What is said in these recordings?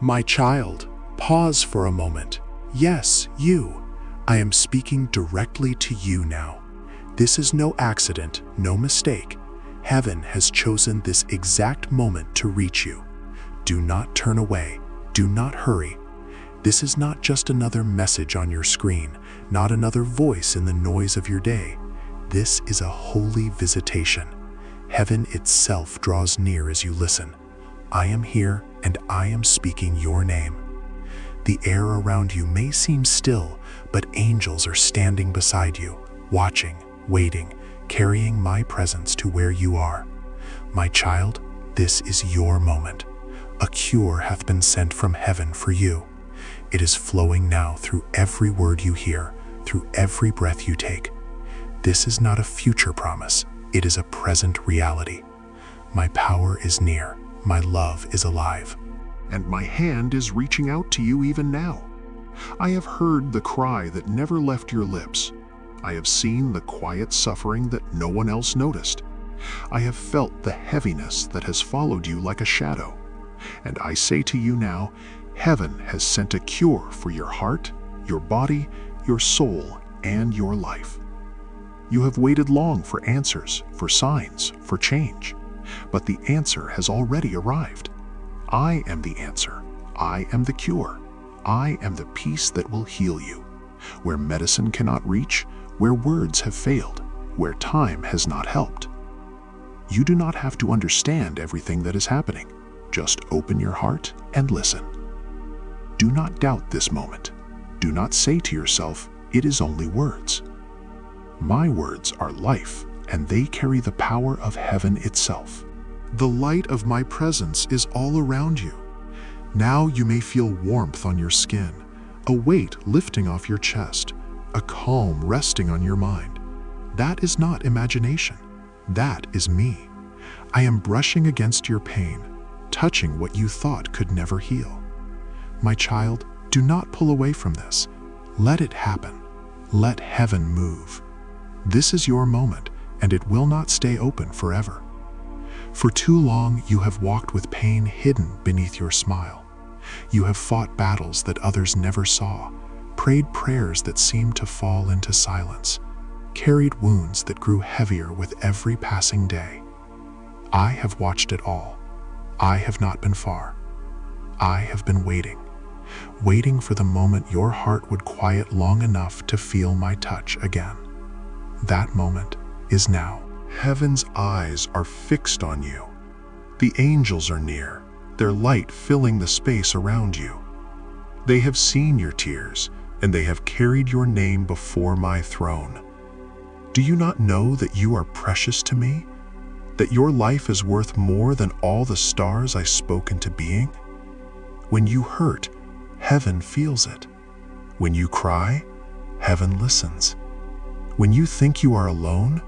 My child, pause for a moment. Yes, you. I am speaking directly to you now. This is no accident, no mistake. Heaven has chosen this exact moment to reach you. Do not turn away. Do not hurry. This is not just another message on your screen, not another voice in the noise of your day. This is a holy visitation. Heaven itself draws near as you listen. I am here and I am speaking your name. The air around you may seem still, but angels are standing beside you, watching, waiting, carrying my presence to where you are. My child, this is your moment. A cure hath been sent from heaven for you. It is flowing now through every word you hear, through every breath you take. This is not a future promise, it is a present reality. My power is near, my love is alive. And my hand is reaching out to you even now. I have heard the cry that never left your lips. I have seen the quiet suffering that no one else noticed. I have felt the heaviness that has followed you like a shadow. And I say to you now, heaven has sent a cure for your heart, your body, your soul, and your life. You have waited long for answers, for signs, for change. But the answer has already arrived. I am the answer. I am the cure. I am the peace that will heal you. Where medicine cannot reach, where words have failed, where time has not helped. You do not have to understand everything that is happening. Just open your heart and listen. Do not doubt this moment. Do not say to yourself, it is only words. My words are life, and they carry the power of heaven itself. The light of my presence is all around you. Now you may feel warmth on your skin, a weight lifting off your chest, a calm resting on your mind. That is not imagination. That is me. I am brushing against your pain, touching what you thought could never heal. My child, do not pull away from this. Let it happen. Let heaven move. This is your moment, and it will not stay open forever. For too long, you have walked with pain hidden beneath your smile. You have fought battles that others never saw, prayed prayers that seemed to fall into silence, carried wounds that grew heavier with every passing day. I have watched it all. I have not been far. I have been waiting for the moment your heart would quiet long enough to feel my touch again. That moment is now. Heaven's eyes are fixed on you. The angels are near, their light filling the space around you. They have seen your tears, and they have carried your name before my throne. Do you not know that you are precious to me? That your life is worth more than all the stars I spoke into being? When you hurt, heaven feels it. When you cry, heaven listens. When you think you are alone,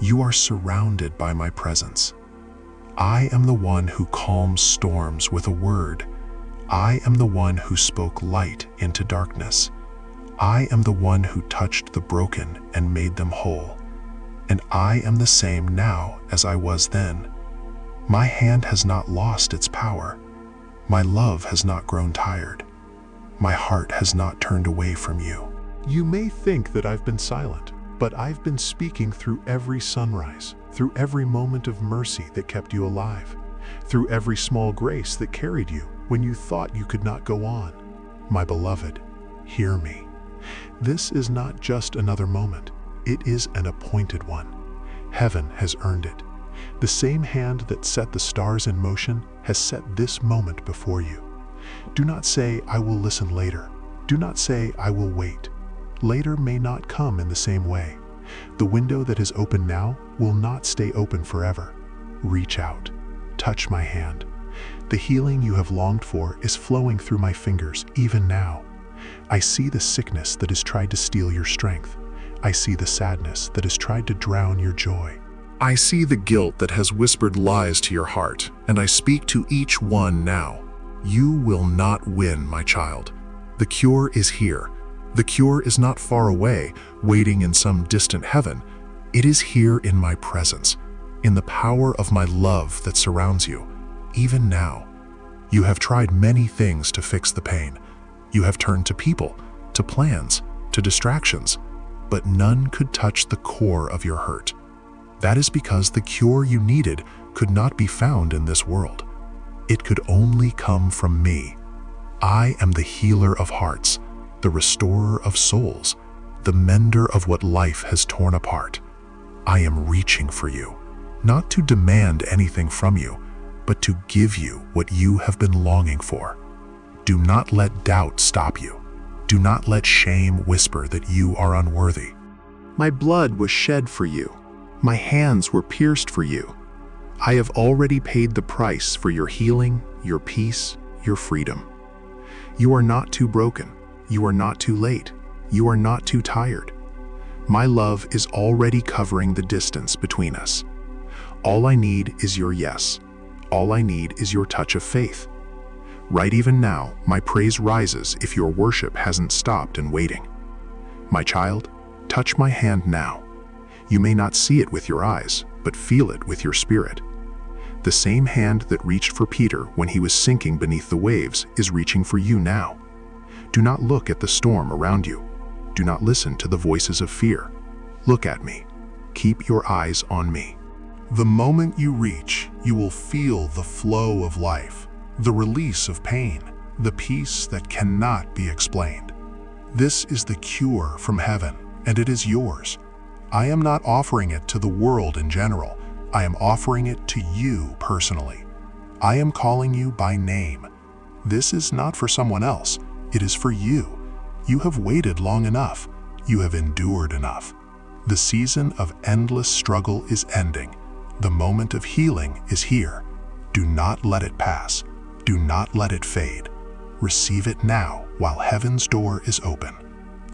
you are surrounded by my presence. I am the one who calms storms with a word. I am the one who spoke light into darkness. I am the one who touched the broken and made them whole. And I am the same now as I was then. My hand has not lost its power. My love has not grown tired. My heart has not turned away from you. You may think that I've been silent, but I've been speaking through every sunrise, through every moment of mercy that kept you alive, through every small grace that carried you when you thought you could not go on. My beloved, hear me. This is not just another moment. It is an appointed one. Heaven has earned it. The same hand that set the stars in motion has set this moment before you. Do not say, I will listen later. Do not say, I will wait. Later may not come in the same way. The window that is open now will not stay open forever. Reach out. Touch my hand. The healing you have longed for is flowing through my fingers even now. I see the sickness that has tried to steal your strength. I see the sadness that has tried to drown your joy. I see the guilt that has whispered lies to your heart, and I speak to each one now. You will not win, my child. The cure is here. The cure is not far away, waiting in some distant heaven. It is here in my presence, in the power of my love that surrounds you. Even now, You have tried many things to fix the pain. You have turned to people, to plans, to distractions, but none could touch the core of your hurt. That is because the cure you needed could not be found in this world. It could only come from me. I am the healer of hearts, the restorer of souls, the mender of what life has torn apart. I am reaching for you, not to demand anything from you, but to give you what you have been longing for. Do not let doubt stop you. Do not let shame whisper that you are unworthy. My blood was shed for you. My hands were pierced for you. I have already paid the price for your healing, your peace, your freedom. You are not too broken. You are not too late. You are not too tired. My love is already covering the distance between us. All I need is your yes. All I need is your touch of faith. Right even now, my praise rises if your worship hasn't stopped and waiting. My child, touch my hand now. You may not see it with your eyes, but feel it with your spirit. The same hand that reached for Peter when he was sinking beneath the waves is reaching for you now. Do not look at the storm around you. Do not listen to the voices of fear. Look at me. Keep your eyes on me. The moment you reach, you will feel the flow of life, the release of pain, the peace that cannot be explained. This is the cure from heaven, and it is yours. I am not offering it to the world in general. I am offering it to you personally. I am calling you by name. This is not for someone else. It is for you. You have waited long enough. You have endured enough. The season of endless struggle is ending. The moment of healing is here. Do not let it pass. Do not let it fade. Receive it now while heaven's door is open.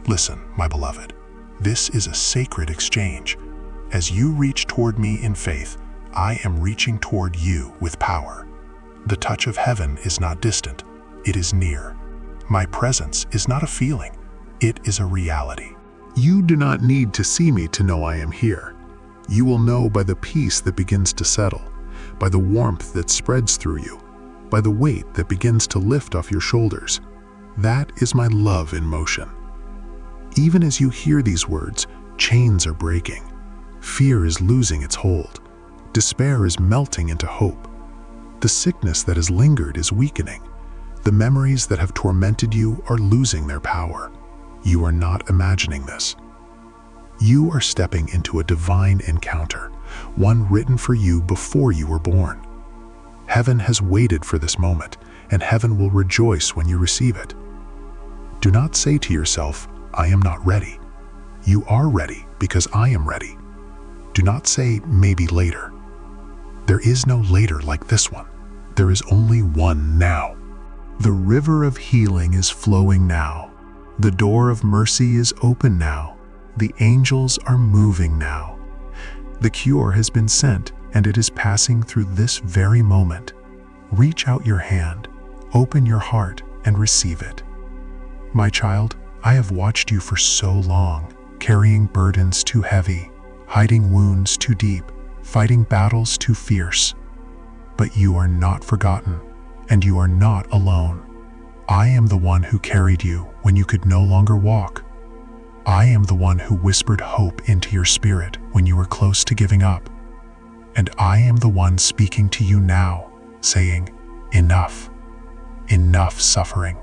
Listen, my beloved. This is a sacred exchange. As you reach toward me in faith, I am reaching toward you with power. The touch of heaven is not distant. It is near. My presence is not a feeling. It is a reality. You do not need to see me to know I am here. You will know by the peace that begins to settle, by the warmth that spreads through you, by the weight that begins to lift off your shoulders. That is my love in motion. Even as you hear these words, chains are breaking. Fear is losing its hold. Despair is melting into hope. The sickness that has lingered is weakening. The memories that have tormented you are losing their power. You are not imagining this. You are stepping into a divine encounter, one written for you before you were born. Heaven has waited for this moment, and heaven will rejoice when you receive it. Do not say to yourself, I am not ready. You are ready because I am ready. Do not say, maybe later. There is no later like this one. There is only one now. The river of healing is flowing now. The door of mercy is open now. The angels are moving now. The cure has been sent, and it is passing through this very moment. Reach out your hand, open your heart, and receive it. My child, I have watched you for so long, carrying burdens too heavy, hiding wounds too deep, fighting battles too fierce. But you are not forgotten, and you are not alone. I am the one who carried you when you could no longer walk. I am the one who whispered hope into your spirit when you were close to giving up. And I am the one speaking to you now, saying, enough. Enough suffering.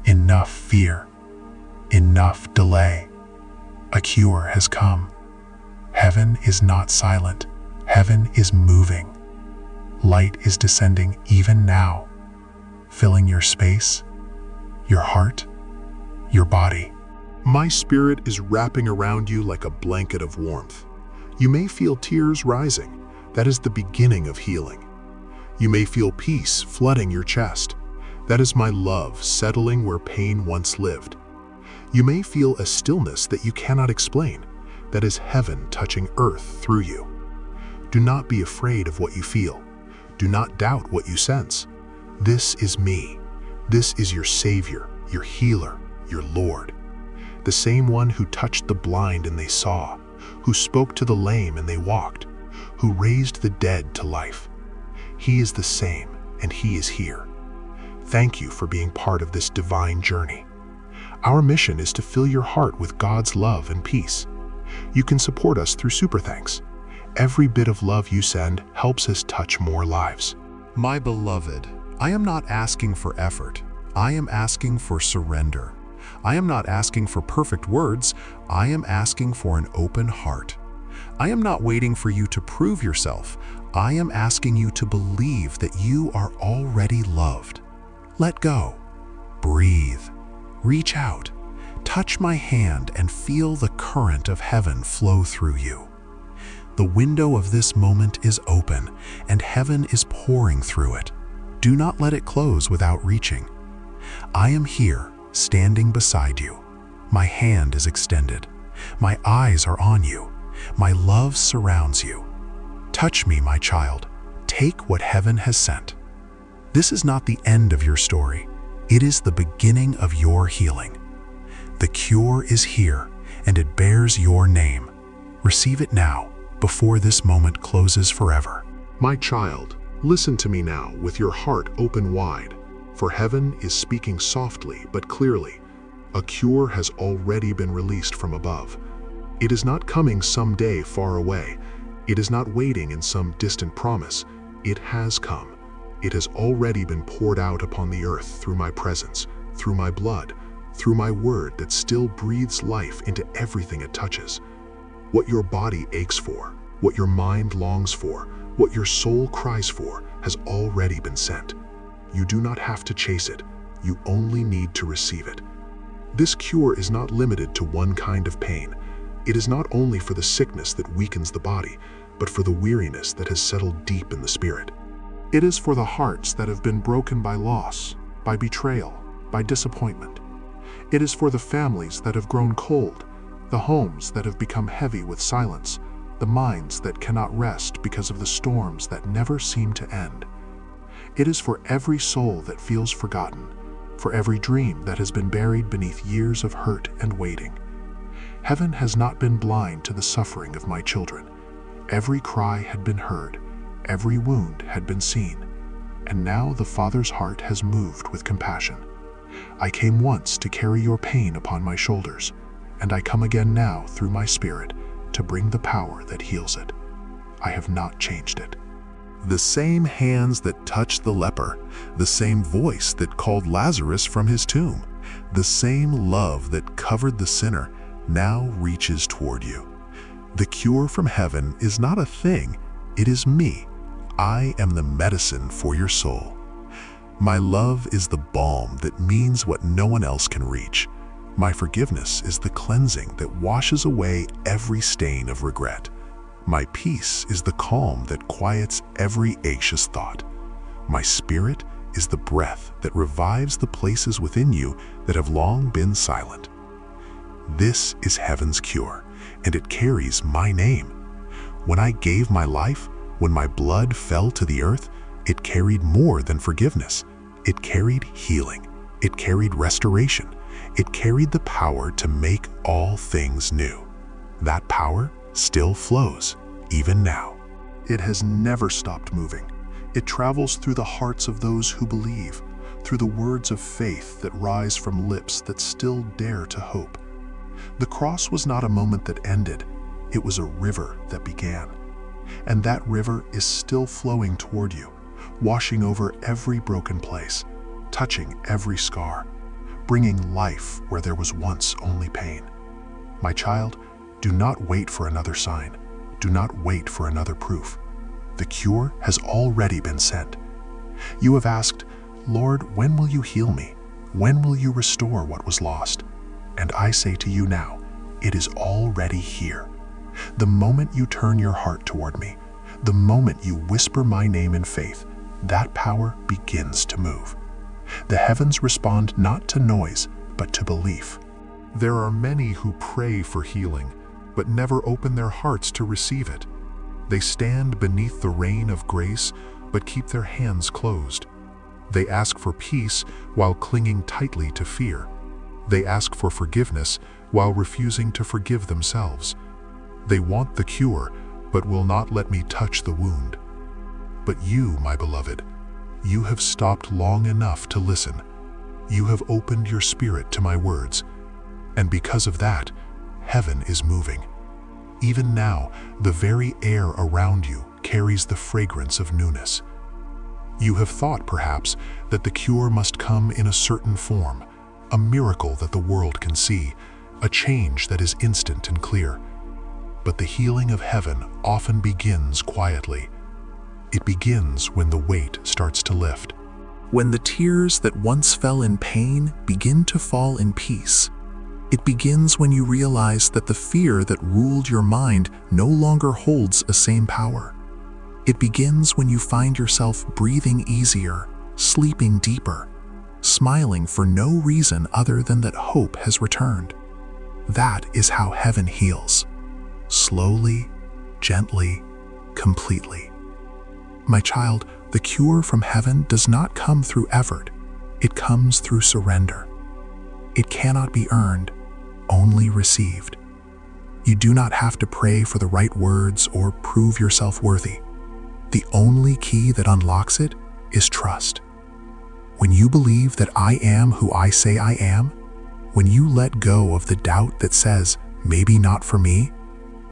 Enough fear. Enough delay. A cure has come. Heaven is not silent. Heaven is moving. Light is descending even now, filling your space, your heart, your body. My spirit is wrapping around you like a blanket of warmth. You may feel tears rising. That is the beginning of healing. You may feel peace flooding your chest. That is my love settling where pain once lived. You may feel a stillness that you cannot explain. That is heaven touching earth through you. Do not be afraid of what you feel. Do not doubt what you sense. This is me. This is your Savior, your healer, your Lord. The same one who touched the blind and they saw, who spoke to the lame and they walked, who raised the dead to life. He is the same, and he is here. Thank you for being part of this divine journey. Our mission is to fill your heart with God's love and peace. You can support us through Super Thanks. Every bit of love you send helps us touch more lives. My beloved, I am not asking for effort. I am asking for surrender. I am not asking for perfect words. I am asking for an open heart. I am not waiting for you to prove yourself. I am asking you to believe that you are already loved. Let go. Breathe. Reach out. Touch my hand and feel the current of heaven flow through you. The window of this moment is open, and heaven is pouring through it. Do not let it close without reaching. I am here, standing beside you. My hand is extended. My eyes are on you. My love surrounds you. Touch me, my child. Take what heaven has sent. This is not the end of your story. It is the beginning of your healing. The cure is here, and it bears your name. Receive it now, before this moment closes forever. My child, listen to me now with your heart open wide, for heaven is speaking softly but clearly. A cure has already been released from above. It is not coming someday far away. It is not waiting in some distant promise. It has come. It has already been poured out upon the earth through my presence, through my blood, through my word that still breathes life into everything it touches. What your body aches for, what your mind longs for, what your soul cries for has already been sent. You do not have to chase it. You only need to receive it. This cure is not limited to one kind of pain. It is not only for the sickness that weakens the body, but for the weariness that has settled deep in the spirit. It is for the hearts that have been broken by loss, by betrayal, by disappointment. It is for the families that have grown cold, the homes that have become heavy with silence, the minds that cannot rest because of the storms that never seem to end. It is for every soul that feels forgotten, for every dream that has been buried beneath years of hurt and waiting. Heaven has not been blind to the suffering of my children. Every cry had been heard, every wound had been seen, and now the Father's heart has moved with compassion. I came once to carry your pain upon my shoulders, and I come again now through my Spirit to bring the power that heals it. I have not changed it. The same hands that touched the leper, the same voice that called Lazarus from his tomb, the same love that covered the sinner now reaches toward you. The cure from heaven is not a thing, it is me. I am the medicine for your soul. My love is the balm that means what no one else can reach. My forgiveness is the cleansing that washes away every stain of regret. My peace is the calm that quiets every anxious thought. My spirit is the breath that revives the places within you that have long been silent. This is heaven's cure, and it carries my name. When I gave my life, when my blood fell to the earth, it carried more than forgiveness. It carried healing. It carried restoration. It carried the power to make all things new. That power still flows, even now. It has never stopped moving. It travels through the hearts of those who believe, through the words of faith that rise from lips that still dare to hope. The cross was not a moment that ended. It was a river that began. And that river is still flowing toward you, washing over every broken place, touching every scar, bringing life where there was once only pain. My child, do not wait for another sign. Do not wait for another proof. The cure has already been sent. You have asked, Lord, when will you heal me? When will you restore what was lost? And I say to you now, it is already here. The moment you turn your heart toward me, the moment you whisper my name in faith, that power begins to move. The heavens respond not to noise, but to belief. There are many who pray for healing, but never open their hearts to receive it. They stand beneath the rain of grace, but keep their hands closed. They ask for peace while clinging tightly to fear. They ask for forgiveness while refusing to forgive themselves. They want the cure, but will not let me touch the wound. But you, my beloved, You have stopped long enough to listen. You have opened your spirit to my words, and because of that, heaven is moving. Even now, the very air around you carries the fragrance of newness. You have thought, perhaps, that the cure must come in a certain form, a miracle that the world can see, a change that is instant and clear. But the healing of heaven often begins quietly. It begins when the weight starts to lift. When the tears that once fell in pain begin to fall in peace. It begins when you realize that the fear that ruled your mind no longer holds the same power. It begins when you find yourself breathing easier, sleeping deeper, smiling for no reason other than that hope has returned. That is how heaven heals. Slowly, gently, completely. My child, the cure from heaven does not come through effort. It comes through surrender. It cannot be earned, only received. You do not have to pray for the right words or prove yourself worthy. The only key that unlocks it is trust. When you believe that I am who I say I am, when you let go of the doubt that says, maybe not for me,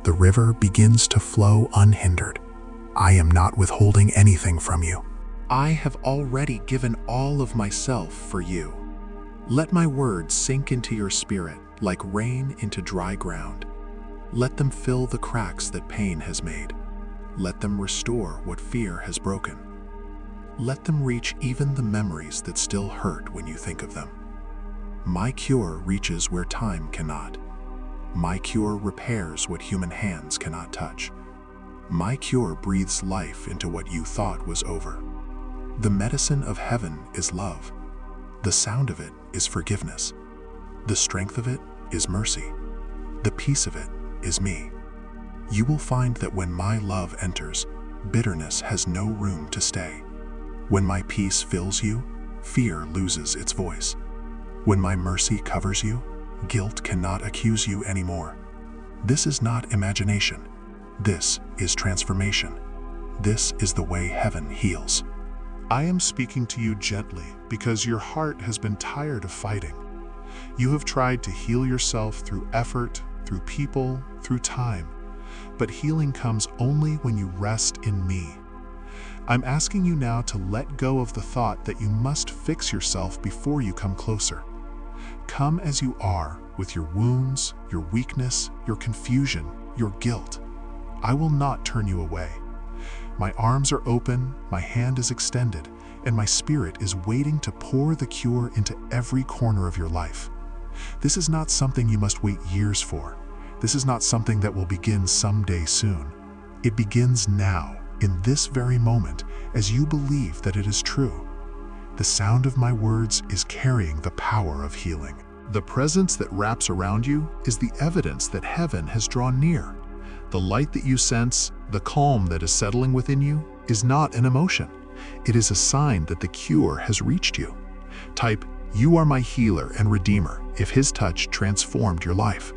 the river begins to flow unhindered. I am not withholding anything from you. I have already given all of myself for you. Let my words sink into your spirit like rain into dry ground. Let them fill the cracks that pain has made. Let them restore what fear has broken. Let them reach even the memories that still hurt when you think of them. My cure reaches where time cannot. My cure repairs what human hands cannot touch. My cure breathes life into what you thought was over. The medicine of heaven is love. The sound of it is forgiveness. The strength of it is mercy. The peace of it is me. You will find that when my love enters, bitterness has no room to stay. When my peace fills you, fear loses its voice. When my mercy covers you, guilt cannot accuse you anymore. This is not imagination. This is transformation. This is the way heaven heals. I am speaking to you gently because your heart has been tired of fighting. You have tried to heal yourself through effort, through people, through time. But healing comes only when you rest in me. I'm asking you now to let go of the thought that you must fix yourself before you come closer. Come as you are, with your wounds, your weakness, your confusion, your guilt. I will not turn you away. My arms are open, my hand is extended, and my spirit is waiting to pour the cure into every corner of your life. This is not something you must wait years for. This is not something that will begin someday soon. It begins now, in this very moment, as you believe that it is true. The sound of my words is carrying the power of healing. The presence that wraps around you is the evidence that heaven has drawn near. The light that you sense, the calm that is settling within you, is not an emotion. It is a sign that the cure has reached you. Type, "You are my healer and redeemer," if his touch transformed your life.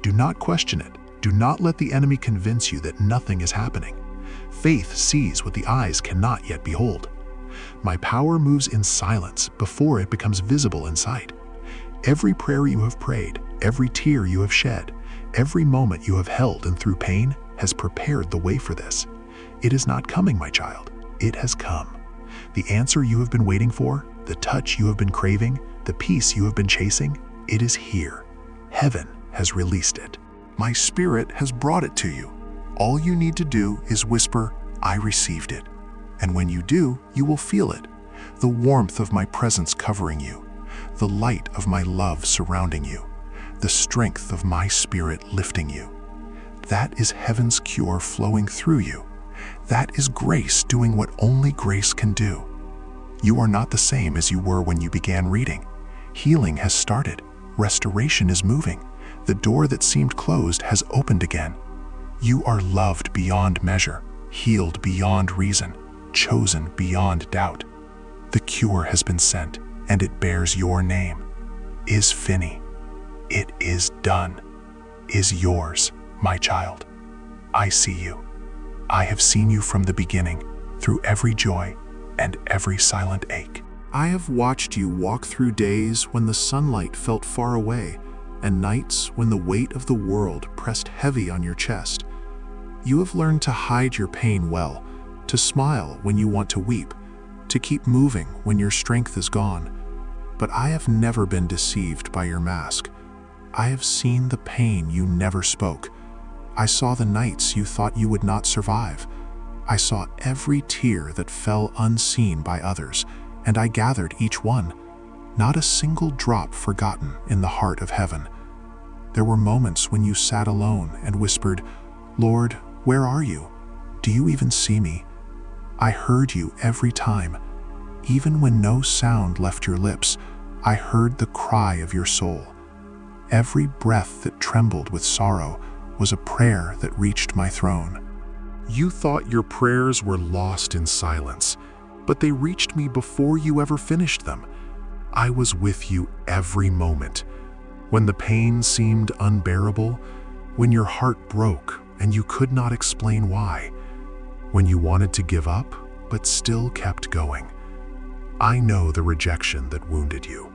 Do not question it. Do not let the enemy convince you that nothing is happening. Faith sees what the eyes cannot yet behold. My power moves in silence before it becomes visible in sight. Every prayer you have prayed, every tear you have shed, every moment you have held and through pain has prepared the way for this. It is not coming, my child. It has come. The answer you have been waiting for, the touch you have been craving, the peace you have been chasing, it is here. Heaven has released it. My spirit has brought it to you. All you need to do is whisper, "I received it." And when you do, you will feel it. The warmth of my presence covering you, the light of my love surrounding you, the strength of my spirit lifting you. That is heaven's cure flowing through you. That is grace doing what only grace can do. You are not the same as you were when you began reading. Healing has started. Restoration is moving. The door that seemed closed has opened again. You are loved beyond measure, healed beyond reason, chosen beyond doubt. The cure has been sent, and it bears your name. Is Finney. It is done. Is yours, my child. I see you. I have seen you from the beginning, through every joy, and every silent ache. I have watched you walk through days when the sunlight felt far away and nights when the weight of the world pressed heavy on your chest. You have learned to hide your pain well, to smile when you want to weep, to keep moving when your strength is gone. But I have never been deceived by your mask. I have seen the pain you never spoke. I saw the nights you thought you would not survive. I saw every tear that fell unseen by others, and I gathered each one, not a single drop forgotten in the heart of heaven. There were moments when you sat alone and whispered, "Lord, where are you? Do you even see me?" I heard you every time. Even when no sound left your lips, I heard the cry of your soul. Every breath that trembled with sorrow was a prayer that reached my throne. You thought your prayers were lost in silence, but they reached me before you ever finished them. I was with you every moment. When the pain seemed unbearable, when your heart broke and you could not explain why, when you wanted to give up but still kept going. I know the rejection that wounded you,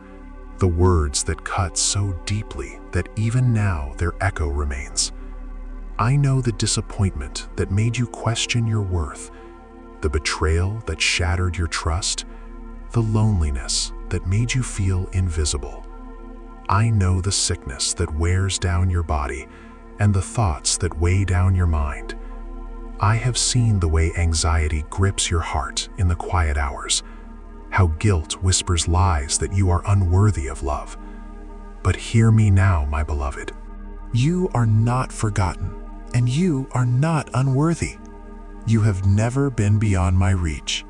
the words that cut so deeply that even now their echo remains. I know the disappointment that made you question your worth, the betrayal that shattered your trust, the loneliness that made you feel invisible. I know the sickness that wears down your body and the thoughts that weigh down your mind. I have seen the way anxiety grips your heart in the quiet hours, how guilt whispers lies that you are unworthy of love. But hear me now, my beloved. You are not forgotten, and you are not unworthy. You have never been beyond my reach.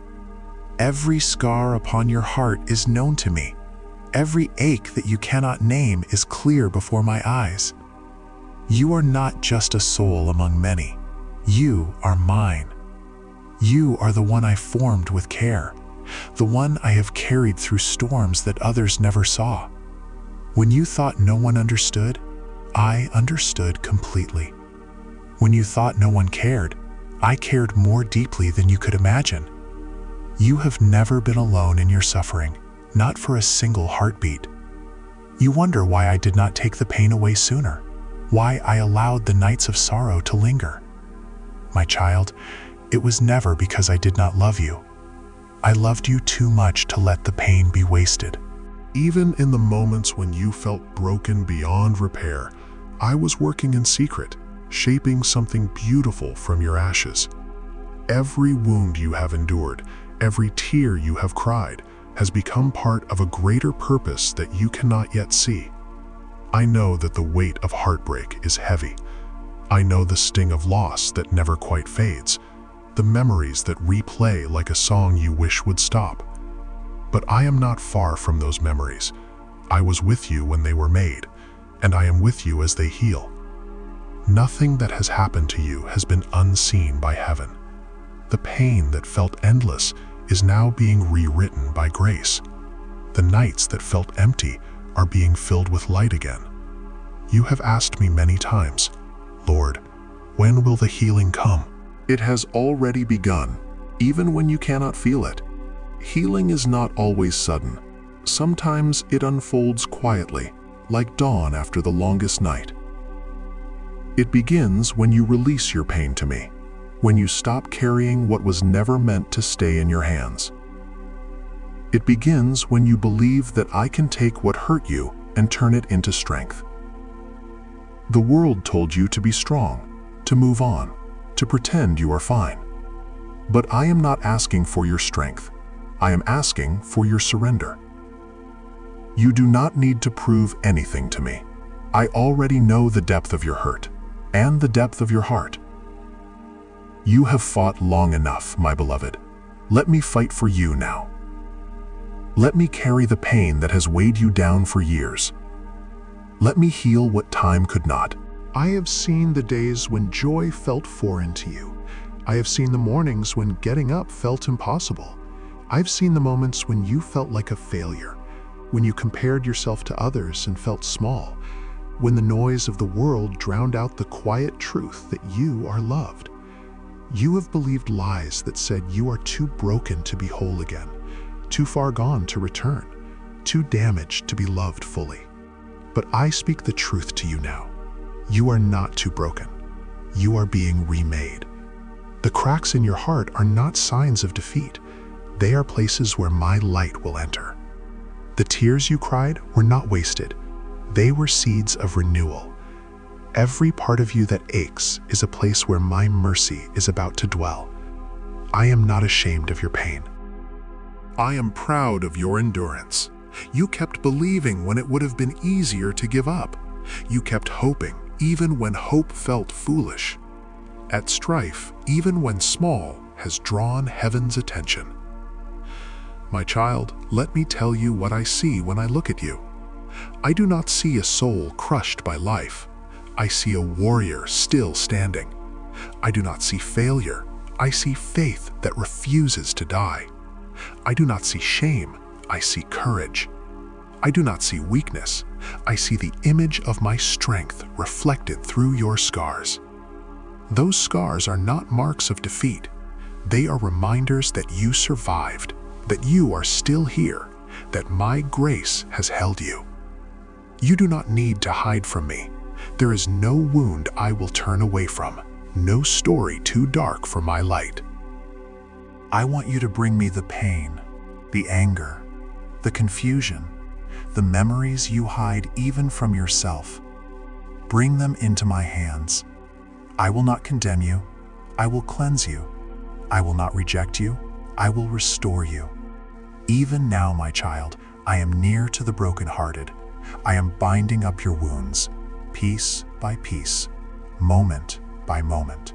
Every scar upon your heart is known to me. Every ache that you cannot name is clear before my eyes. You are not just a soul among many. You are mine. You are the one I formed with care, the one I have carried through storms that others never saw. When you thought no one understood, I understood completely. When you thought no one cared, I cared more deeply than you could imagine. You have never been alone in your suffering, not for a single heartbeat. You wonder why I did not take the pain away sooner, why I allowed the nights of sorrow to linger. My child, it was never because I did not love you. I loved you too much to let the pain be wasted. Even in the moments when you felt broken beyond repair, I was working in secret, shaping something beautiful from your ashes. Every wound you have endured, every tear you have cried, has become part of a greater purpose that you cannot yet see. I know that the weight of heartbreak is heavy. I know the sting of loss that never quite fades, the memories that replay like a song you wish would stop. But I am not far from those memories. I was with you when they were made, and I am with you as they heal. Nothing that has happened to you has been unseen by heaven. The pain that felt endless is now being rewritten by grace. The nights that felt empty are being filled with light again. You have asked me many times, Lord, when will the healing come? It has already begun, even when you cannot feel it. Healing is not always sudden. Sometimes it unfolds quietly, like dawn after the longest night. It begins when you release your pain to me, when you stop carrying what was never meant to stay in your hands. It begins when you believe that I can take what hurt you and turn it into strength. The world told you to be strong, to move on, to pretend you are fine. But I am not asking for your strength. I am asking for your surrender. You do not need to prove anything to me. I already know the depth of your hurt and the depth of your heart. You have fought long enough, my beloved. Let me fight for you now. Let me carry the pain that has weighed you down for years. Let me heal what time could not. I have seen the days when joy felt foreign to you. I have seen the mornings when getting up felt impossible. I've seen the moments when you felt like a failure, when you compared yourself to others and felt small, when the noise of the world drowned out the quiet truth that you are loved. You have believed lies that said you are too broken to be whole again, too far gone to return, too damaged to be loved fully. But I speak the truth to you now. You are not too broken. You are being remade. The cracks in your heart are not signs of defeat. They are places where my light will enter. The tears you cried were not wasted. They were seeds of renewal. Every part of you that aches is a place where my mercy is about to dwell. I am not ashamed of your pain. I am proud of your endurance. You kept believing when it would have been easier to give up. You kept hoping even when hope felt foolish. At strife, even when small, has drawn heaven's attention. My child, let me tell you what I see when I look at you. I do not see a soul crushed by life. I see a warrior still standing. I do not see failure. I see faith that refuses to die. I do not see shame. I see courage. I do not see weakness. I see the image of my strength reflected through your scars. Those scars are not marks of defeat. They are reminders that you survived, that you are still here, that my grace has held you. You do not need to hide from me. There is no wound I will turn away from, no story too dark for my light. I want you to bring me the pain, the anger, the confusion, the memories you hide even from yourself. Bring them into my hands. I will not condemn you. I will cleanse you. I will not reject you. I will restore you. Even now, my child, I am near to the brokenhearted. I am binding up your wounds, piece by piece, moment by moment.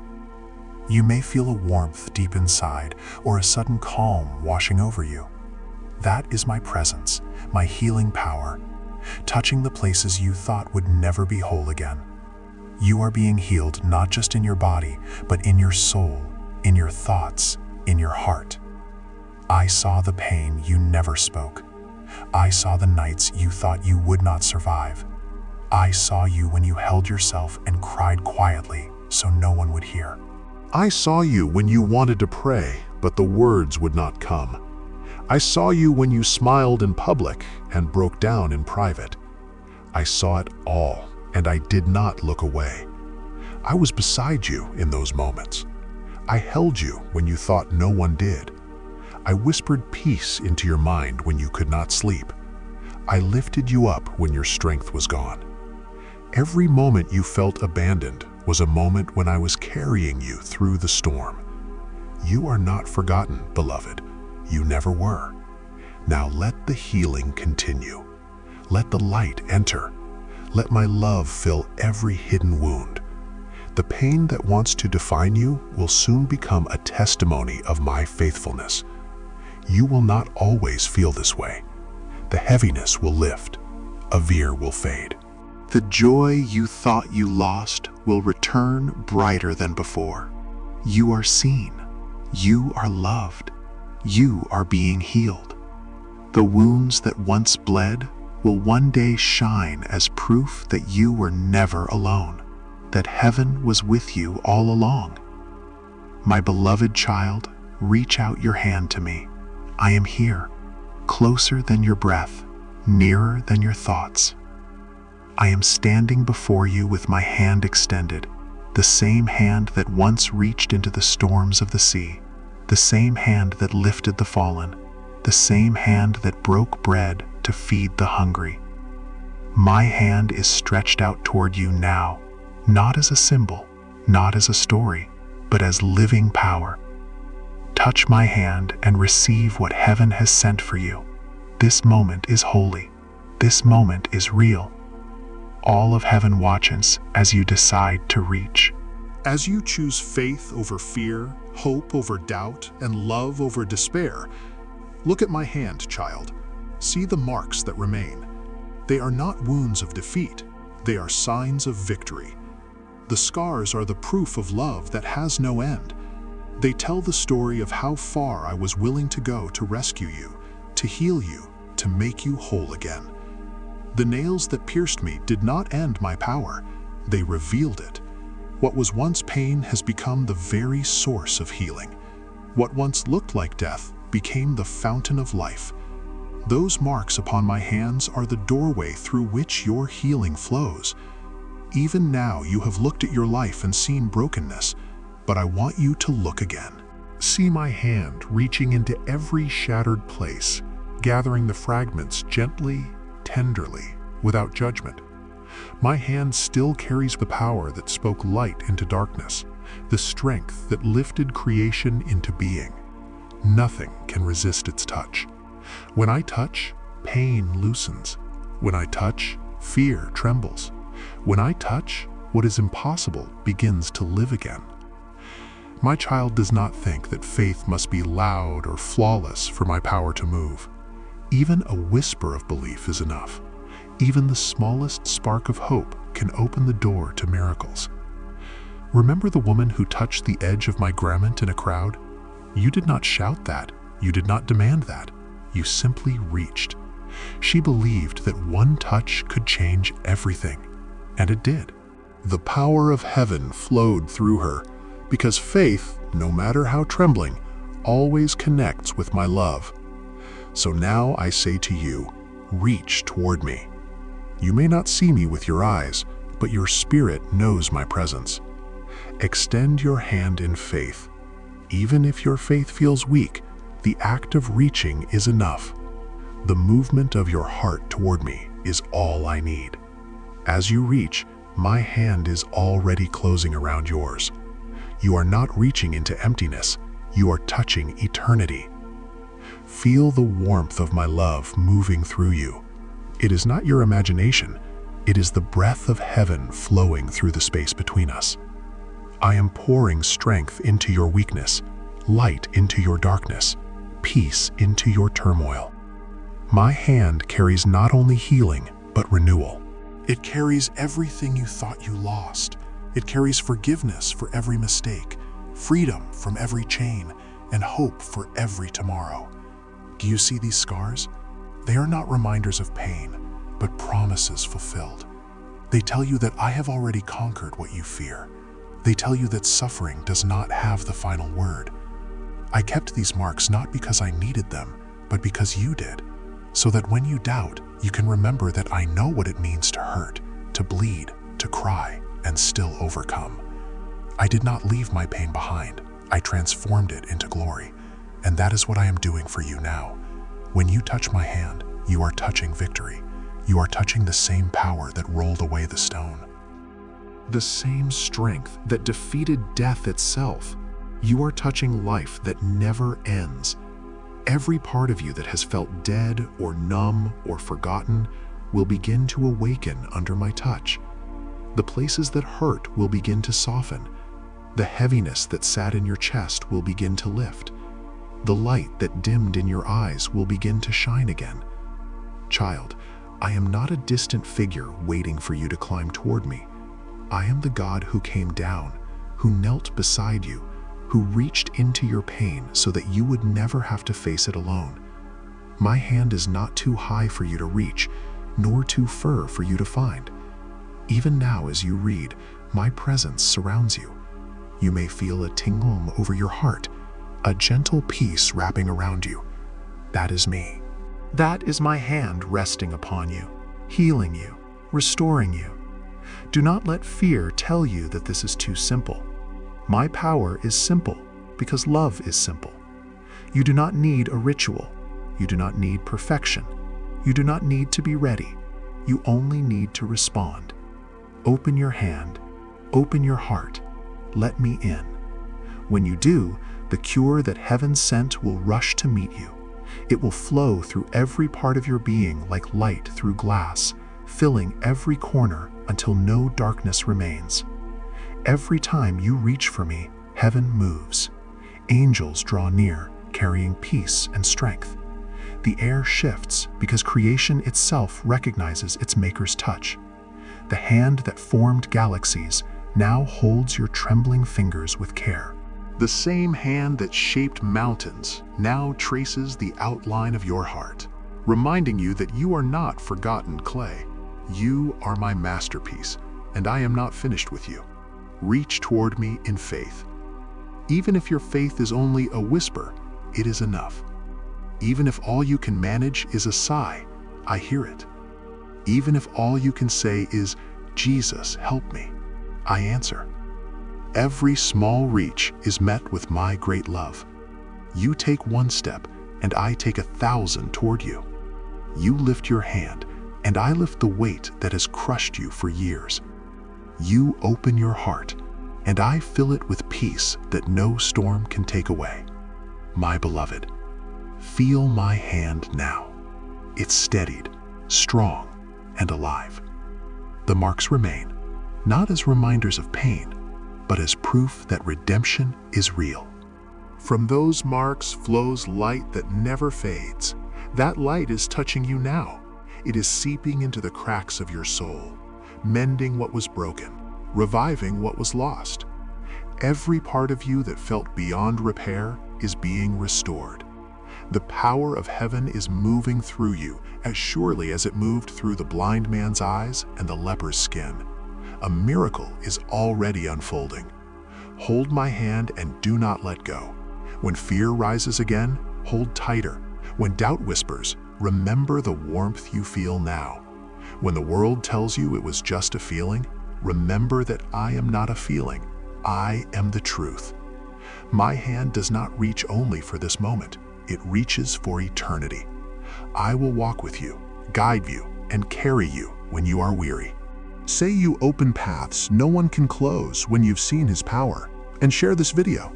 You may feel a warmth deep inside or a sudden calm washing over you. That is my presence, my healing power, touching the places you thought would never be whole again. You are being healed not just in your body, but in your soul, in your thoughts, in your heart. I saw the pain you never spoke. I saw the nights you thought you would not survive. I saw you when you held yourself and cried quietly so no one would hear. I saw you when you wanted to pray, but the words would not come. I saw you when you smiled in public and broke down in private. I saw it all, and I did not look away. I was beside you in those moments. I held you when you thought no one did. I whispered peace into your mind when you could not sleep. I lifted you up when your strength was gone. Every moment you felt abandoned was a moment when I was carrying you through the storm. You are not forgotten, beloved. You never were. Now let the healing continue. Let the light enter. Let my love fill every hidden wound. The pain that wants to define you will soon become a testimony of my faithfulness. You will not always feel this way. The heaviness will lift. A veer will fade. The joy you thought you lost will return brighter than before. You are seen. You are loved. You are being healed. The wounds that once bled will one day shine as proof that you were never alone, that heaven was with you all along. My beloved child, reach out your hand to me. I am here, closer than your breath, nearer than your thoughts. I am standing before you with my hand extended, the same hand that once reached into the storms of the sea, the same hand that lifted the fallen, the same hand that broke bread to feed the hungry. My hand is stretched out toward you now, not as a symbol, not as a story, but as living power. Touch my hand and receive what heaven has sent for you. This moment is holy. This moment is real. All of heaven watches as you decide to reach. As you choose faith over fear, hope over doubt, and love over despair, look at my hand, child. See the marks that remain. They are not wounds of defeat. They are signs of victory. The scars are the proof of love that has no end. They tell the story of how far I was willing to go to rescue you, to heal you, to make you whole again. The nails that pierced me did not end my power. They revealed it. What was once pain has become the very source of healing. What once looked like death became the fountain of life. Those marks upon my hands are the doorway through which your healing flows. Even now you have looked at your life and seen brokenness, but I want you to look again. See my hand reaching into every shattered place, gathering the fragments gently, tenderly, without judgment. My hand still carries the power that spoke light into darkness, the strength that lifted creation into being. Nothing can resist its touch. When I touch, pain loosens. When I touch, fear trembles. When I touch, what is impossible begins to live again. My child does not think that faith must be loud or flawless for my power to move. Even a whisper of belief is enough. Even the smallest spark of hope can open the door to miracles. Remember the woman who touched the edge of my garment in a crowd? You did not shout that. You did not demand that. You simply reached. She believed that one touch could change everything, and it did. The power of heaven flowed through her, because faith, no matter how trembling, always connects with my love. So now I say to you, reach toward me. You may not see me with your eyes, but your spirit knows my presence. Extend your hand in faith. Even if your faith feels weak, the act of reaching is enough. The movement of your heart toward me is all I need. As you reach, my hand is already closing around yours. You are not reaching into emptiness, you are touching eternity. Feel the warmth of my love moving through you. It is not your imagination, it is the breath of heaven flowing through the space between us. I am pouring strength into your weakness, light into your darkness, peace into your turmoil. My hand carries not only healing, but renewal. It carries everything you thought you lost. It carries forgiveness for every mistake, freedom from every chain, and hope for every tomorrow. Do you see these scars? They are not reminders of pain, but promises fulfilled. They tell you that I have already conquered what you fear. They tell you that suffering does not have the final word. I kept these marks not because I needed them, but because you did, so that when you doubt, you can remember that I know what it means to hurt, to bleed, to cry, and still overcome. I did not leave my pain behind. I transformed it into glory, and that is what I am doing for you now. When you touch my hand, you are touching victory. You are touching the same power that rolled away the stone. The same strength that defeated death itself. You are touching life that never ends. Every part of you that has felt dead or numb or forgotten will begin to awaken under my touch. The places that hurt will begin to soften. The heaviness that sat in your chest will begin to lift. The light that dimmed in your eyes will begin to shine again. Child, I am not a distant figure waiting for you to climb toward me. I am the God who came down, who knelt beside you, who reached into your pain so that you would never have to face it alone. My hand is not too high for you to reach, nor too far for you to find. Even now as you read, my presence surrounds you. You may feel a tingle over your heart, a gentle peace wrapping around you. That is me. That is my hand resting upon you, healing you, restoring you. Do not let fear tell you that this is too simple. My power is simple because love is simple. You do not need a ritual. You do not need perfection. You do not need to be ready. You only need to respond. Open your hand, open your heart, let me in. When you do, the cure that heaven sent will rush to meet you. It will flow through every part of your being like light through glass, filling every corner until no darkness remains. Every time you reach for me, heaven moves. Angels draw near, carrying peace and strength. The air shifts because creation itself recognizes its maker's touch. The hand that formed galaxies now holds your trembling fingers with care. The same hand that shaped mountains now traces the outline of your heart, reminding you that you are not forgotten clay. You are my masterpiece, and I am not finished with you. Reach toward me in faith. Even if your faith is only a whisper, it is enough. Even if all you can manage is a sigh, I hear it. Even if all you can say is, Jesus, help me, I answer. Every small reach is met with my great love. You take one step, and I take 1,000 toward you. You lift your hand, and I lift the weight that has crushed you for years. You open your heart, and I fill it with peace that no storm can take away. My beloved, feel my hand now. It's steadied, strong, and alive. The marks remain, not as reminders of pain, but as proof that redemption is real. From those marks flows light that never fades. That light is touching you now. It is seeping into the cracks of your soul, mending what was broken, reviving what was lost. Every part of you that felt beyond repair is being restored. The power of heaven is moving through you as surely as it moved through the blind man's eyes and the leper's skin. A miracle is already unfolding. Hold my hand and do not let go. When fear rises again, hold tighter. When doubt whispers, remember the warmth you feel now. When the world tells you it was just a feeling, remember that I am not a feeling. I am the truth. My hand does not reach only for this moment. It reaches for eternity. I will walk with you, guide you, and carry you when you are weary. Say you open paths no one can close when you've seen His power, and share this video.